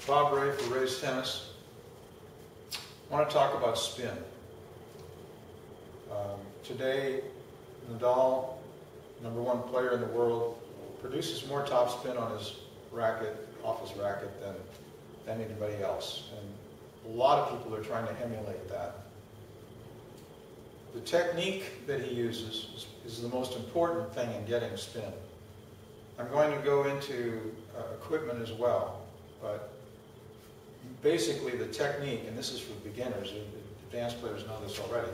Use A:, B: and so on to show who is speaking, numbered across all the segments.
A: Bob Ray for Ray's Tennis. I want to talk about spin. Today, Nadal, #1 player in the world, produces more topspin on his racket, off his racket, than anybody else. And a lot of people are trying to emulate that. The technique that he uses is the most important thing in getting spin. I'm going to go into equipment as well, but basically the technique, and this is for beginners, advanced players know this already,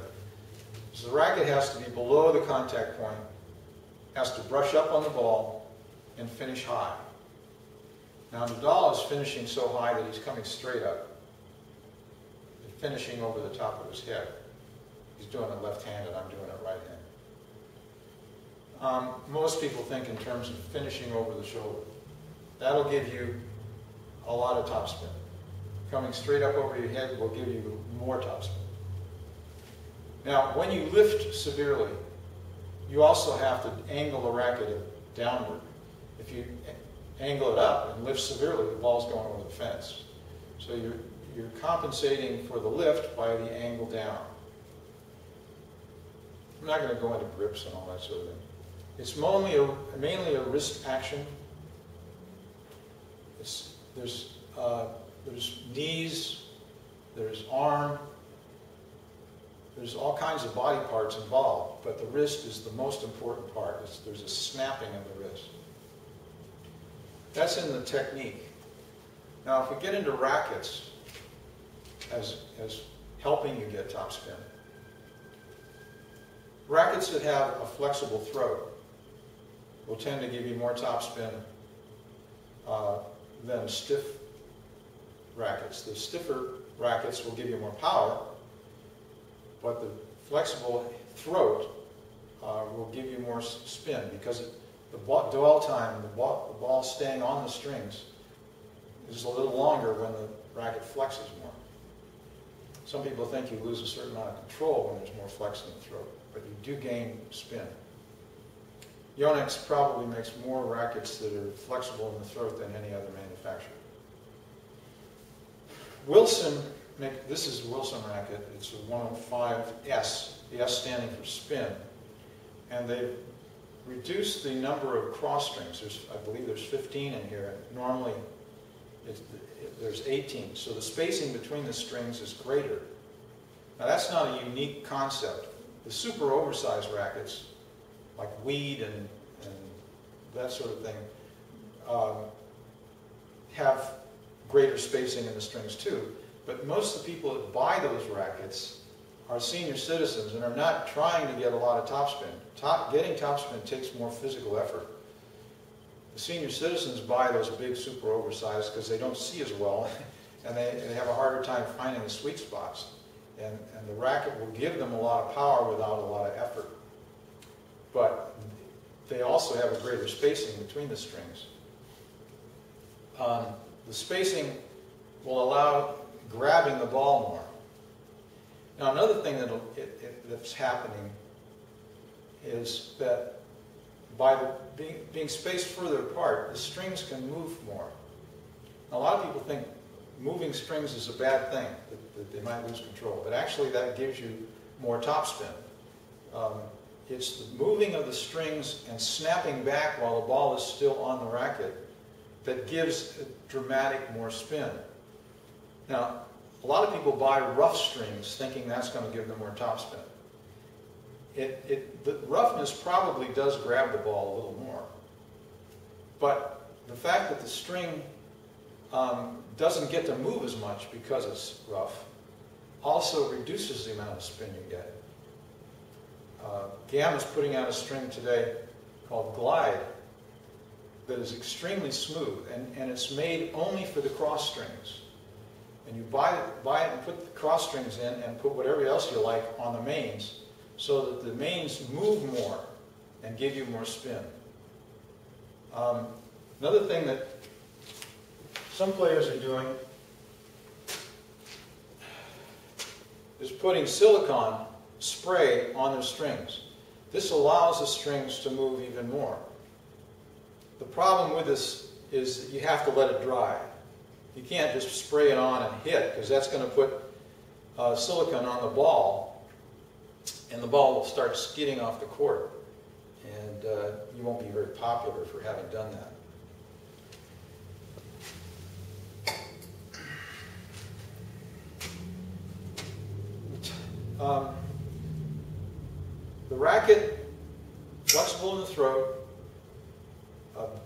A: is the racket has to be below the contact point, has to brush up on the ball, and finish high. Now Nadal is finishing so high that he's coming straight up, and finishing over the top of his head. He's doing it left-handed, I'm doing it right-handed. Most people think in terms of finishing over the shoulder. That'll give you a lot of topspin. Coming straight up over your head will give you more topspin. Now, when you lift severely, you also have to angle the racket downward. If you angle it up and lift severely, the ball's going over the fence. So you're compensating for the lift by the angle down. I'm not going to go into grips and all that sort of thing. It's mainly a wrist action. There's knees, there's arm, there's all kinds of body parts involved, but the wrist is the most important part. There's a snapping of the wrist. That's in the technique. Now, if we get into rackets as helping you get topspin, rackets that have a flexible throat will tend to give you more topspin than stiff rackets. The stiffer rackets will give you more power, but the flexible throat will give you more spin because the dwell time, the ball staying on the strings, is a little longer when the racket flexes more. Some people think you lose a certain amount of control when there's more flex in the throat, but you do gain spin. Yonex probably makes more rackets that are flexible in the throat than any other manufacturer. Wilson, this is a Wilson racket. It's a 105S, the S standing for spin. And they've reduced the number of cross strings. I believe there's 15 in here. And normally there's 18. So the spacing between the strings is greater. Now that's not a unique concept. The super oversized rackets, like weed and that sort of thing, have greater spacing in the strings too. But most of the people that buy those rackets are senior citizens and are not trying to get a lot of topspin. Getting topspin takes more physical effort. The senior citizens buy those big super oversized because they don't see as well and they have a harder time finding the sweet spots. And the racket will give them a lot of power without a lot of effort. But they also have a greater spacing between the strings. The spacing will allow grabbing the ball more. Now another thing that's happening is that by being spaced further apart, the strings can move more. Now, a lot of people think moving strings is a bad thing, that they might lose control, but actually that gives you more topspin. It's the moving of the strings and snapping back while the ball is still on the racket that gives dramatic more spin. Now, a lot of people buy rough strings thinking that's going to give them more topspin. The roughness probably does grab the ball a little more. But the fact that the string doesn't get to move as much because it's rough also reduces the amount of spin you get. GAM is putting out a string today called Glide that is extremely smooth, and it's made only for the cross strings. And you buy it and put the cross strings in and put whatever else you like on the mains so that the mains move more and give you more spin. Another thing that some players are doing is putting silicone spray on their strings. This allows the strings to move even more. The problem with this is that you have to let it dry. You can't just spray it on and hit, because that's going to put silicone on the ball, and the ball will start skidding off the court, and you won't be very popular for having done that. The racket, flexible in the throat,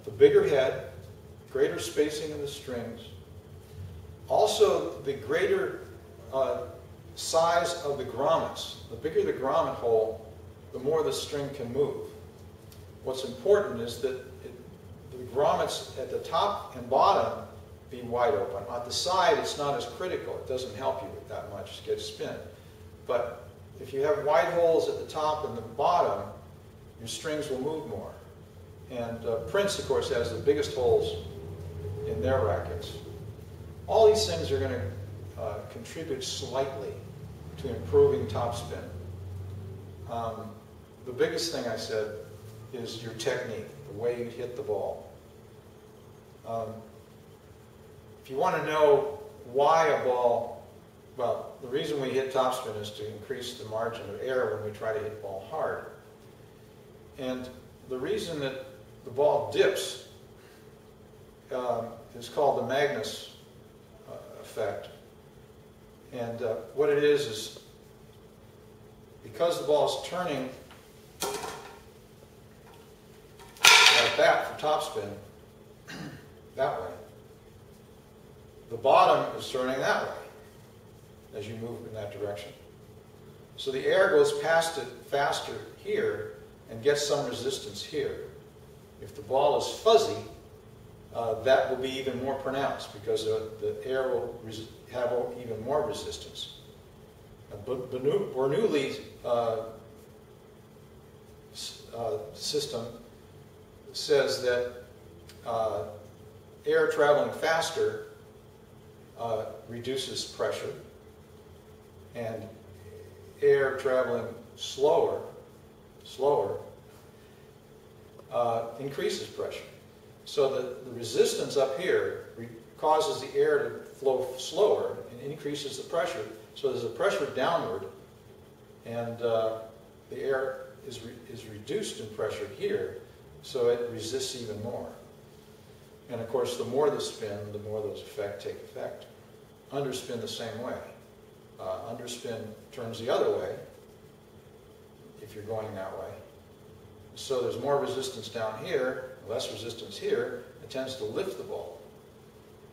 A: the bigger head, greater spacing in the strings. Also, the greater size of the grommets. The bigger the grommet hole, the more the string can move. What's important is that the grommets at the top and bottom be wide open. On the side, it's not as critical. It doesn't help you with that much to get spin. But if you have wide holes at the top and the bottom, your strings will move more. And Prince, of course, has the biggest holes in their rackets. All these things are going to contribute slightly to improving topspin. The biggest thing I said is your technique, the way you hit the ball. If you want to know why a ball, well, the reason we hit topspin is to increase the margin of error when we try to hit the ball hard. And the reason that the ball dips is called the Magnus effect. And what it is because the ball is turning like that for topspin, that way, the bottom is turning that way as you move in that direction. So the air goes past it faster here and gets some resistance here. If the ball is fuzzy, that will be even more pronounced because the air will have even more resistance. Bernoulli's system says that air traveling faster reduces pressure, and air traveling slower increases pressure. So the resistance up here causes the air to flow slower and increases the pressure. So there's a pressure downward, and the air is reduced in pressure here, so it resists even more. And of course, the more the spin, the more those effects take effect. Underspin the same way. Underspin turns the other way if you're going that way. So there's more resistance down here, less resistance here. It tends to lift the ball.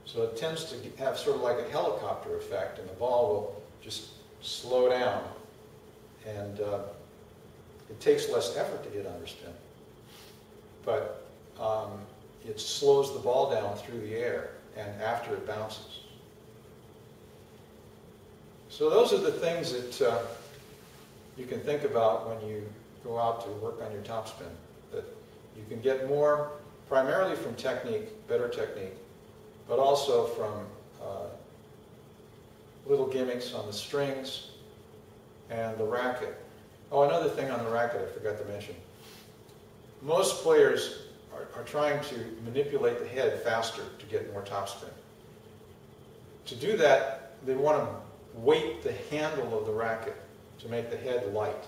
A: So it tends to have sort of like a helicopter effect, and the ball will just slow down. And it takes less effort to hit underspin. But it slows the ball down through the air and after it bounces. So those are the things that you can think about when you go out to work on your topspin. That you can get more primarily from technique, better technique, but also from little gimmicks on the strings and the racket. Oh, another thing on the racket I forgot to mention. Most players are trying to manipulate the head faster to get more topspin. To do that, they want to weight the handle of the racket to make the head light.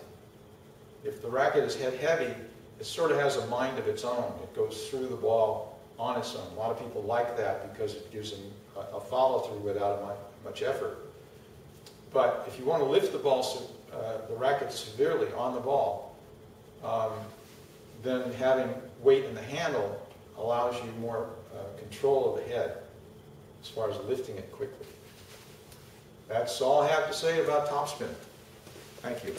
A: If the racket is head heavy, it sort of has a mind of its own. It goes through the ball on its own. A lot of people like that because it gives them a follow-through without much effort. But if you want to lift the ball, the racket severely on the ball, then having weight in the handle allows you more control of the head as far as lifting it quickly. That's all I have to say about topspin. Thank you.